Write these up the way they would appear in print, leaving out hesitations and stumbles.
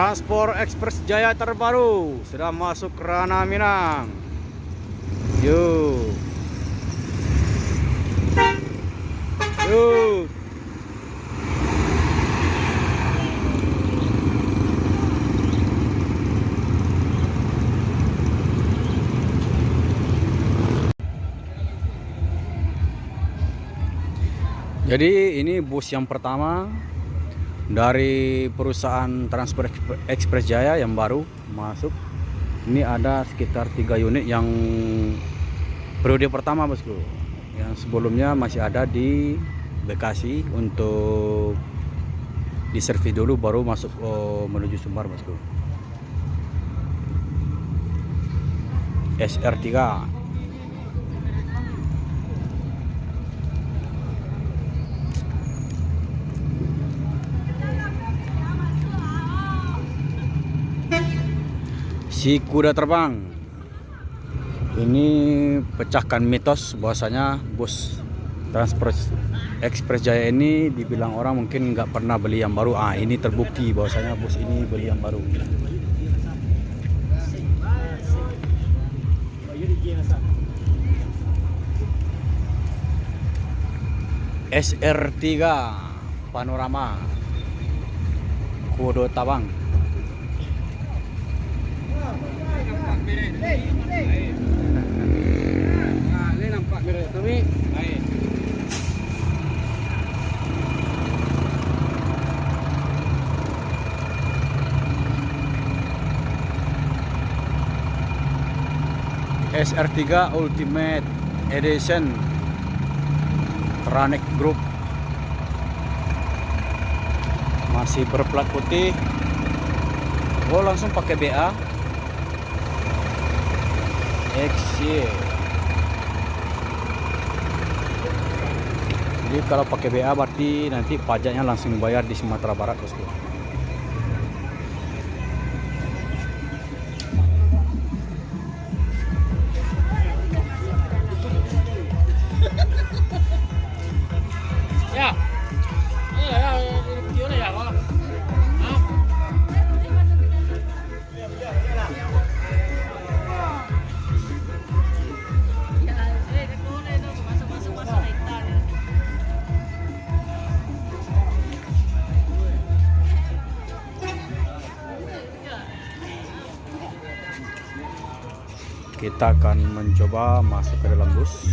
Transport Express Jaya terbaru sudah masuk ke ranah Minang. Yuk. Yuk. Jadi ini bus yang pertama dari perusahaan Transport Express Jaya yang baru masuk. Ini ada sekitar 3 unit yang periode pertama, bosku. Yang sebelumnya masih ada di Bekasi untuk diservis dulu baru masuk menuju Sumbar, bosku. SR3. Si kuda terbang. Ini pecahkan mitos bahwasanya bus Transport Express Jaya ini dibilang orang mungkin nggak pernah beli yang baru. Ini terbukti bahwasanya bus ini beli yang baru. SR3 Panorama Kuda Tabang. SR3 Ultimate Edition Tranek Group masih berplat putih. Langsung pakai BA XY. Jadi kalau pakai BA berarti nanti pajaknya langsung bayar di Sumatera Barat, bosku. Kita akan mencoba masuk ke dalam bus.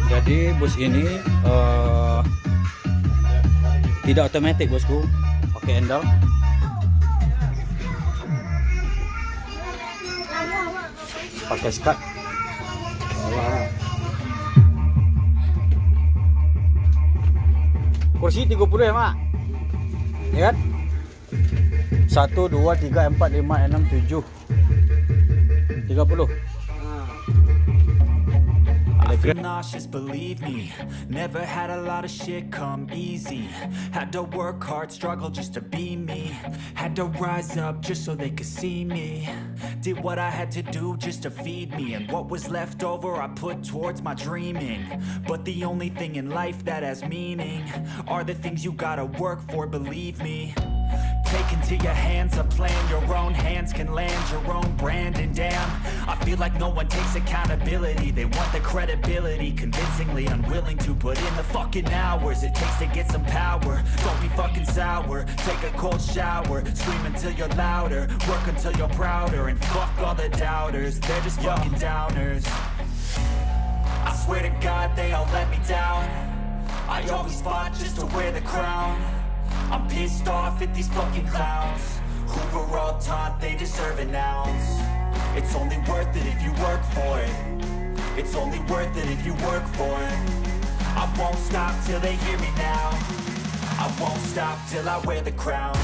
Jadi bus ini tidak otomatis, bosku, pakai endal. Pakai skat. Kursi 30 ya, Mak? Ya kan? 1, 2, 3, 4, 5, 6, 7 30. I feel nauseous, believe me. Never had a lot of shit come easy. Had to work hard, struggle just to be me. Had to rise up just so they could see me. Did what I had to do just to feed me. And what was left over I put towards my dreaming. But the only thing in life that has meaning are the things you gotta work for, believe me. Take into your hands a plan, your own hands can land your own brand. And damn, I feel like no one takes accountability. They want the credibility, convincingly unwilling to put in the fucking hours it takes to get some power. Don't be fucking sour, take a cold shower, scream until you're louder, work until you're prouder. And fuck all the doubters, they're just fucking downers. I swear to God they all let me down. I always fought just to wear the crown. I'm pissed off at these fucking clowns who were all taught they deserve an ounce. It's only worth it if you work for it. It's only worth it if you work for it. I won't stop till they hear me now. I won't stop till I wear the crown.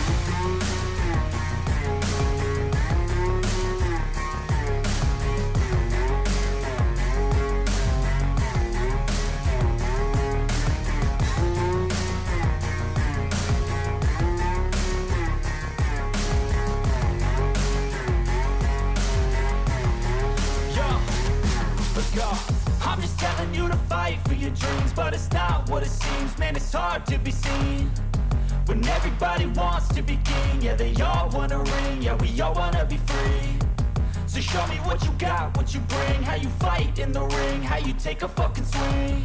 your dreams, but it's not what it seems. Man, it's hard to be seen when everybody wants to be king. Yeah, they all wanna ring, yeah, we all wanna be free. So show me what you got, what you bring, how you fight in the ring, how you take a fucking swing.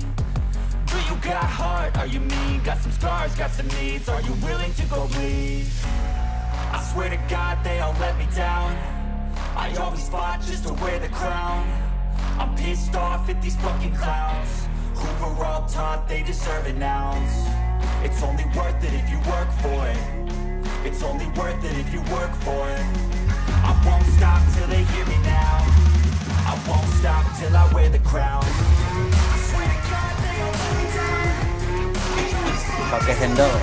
Do you got heart, are you mean? Got some scars, got some needs, are you willing to go bleed? I swear to God they all let me down. I always fought just to wear the crown. I'm pissed off at these fucking clowns who were all taught they deserve an ounce. It's only worth it if you work for it. It's only worth it if you work for it. I won't stop till they hear me now. I won't stop till I wear the crown. I swear to God they all let me down. Pakai handle.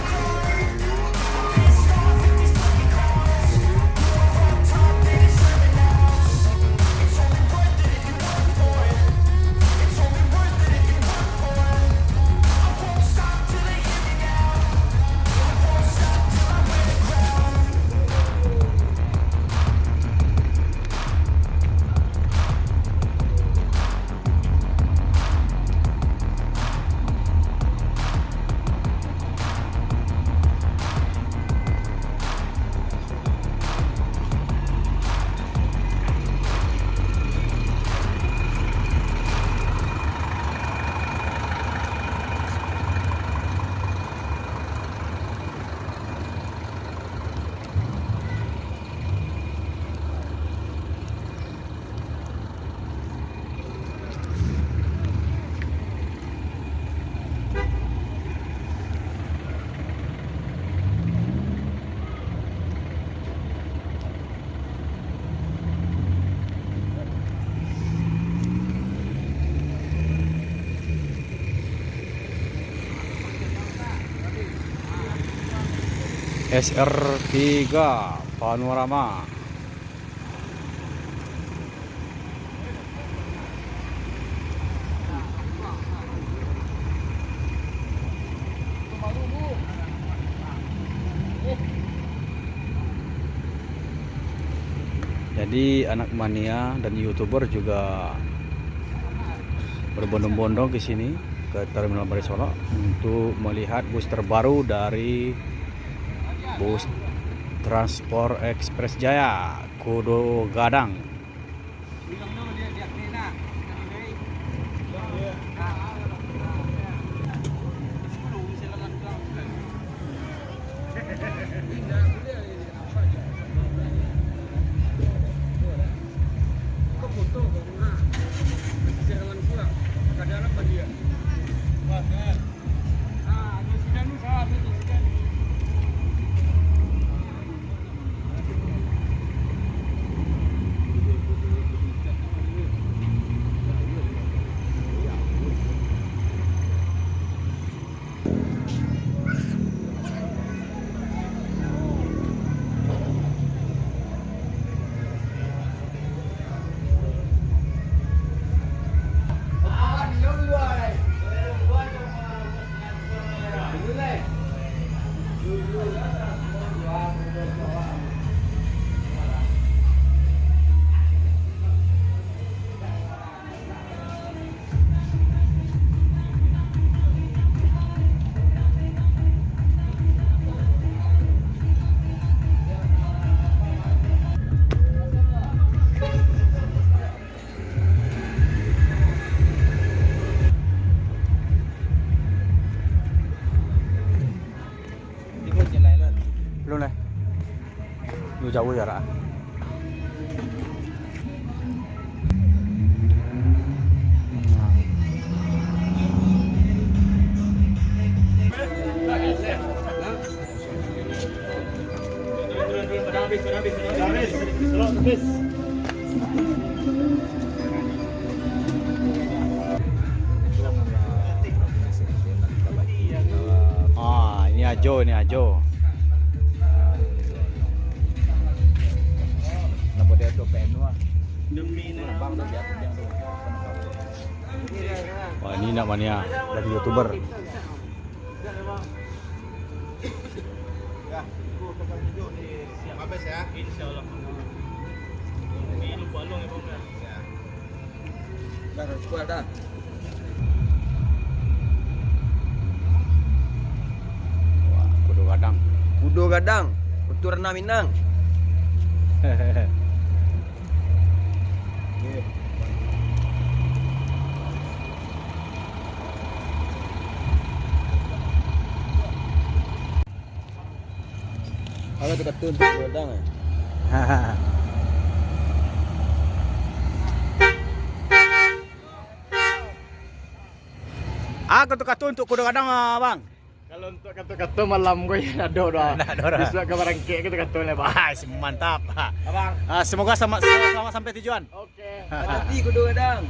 SR3 Panorama. Jadi anak mania dan YouTuber juga berbondong-bondong ke sini ke Terminal Barisola untuk melihat bus terbaru dari bus Transport Express Jaya Kudo Gadang. Lu nih, lu jauh ya Ra? Ah, ini Ajo, ini Ajo. Wah, ini namanya dari YouTuber. Gadang, untuk renang Minang. Kalau kita tuh untuk Gadang ya. Aku tuh kartu untuk kuda kadang bang. Kalau untuk kata-kata malam gue ada dah. Bisa ke barangke kita kata le bang. Mantap. Abang. Semoga selamat sampai tujuan. Oke. Hati kudu Gadang.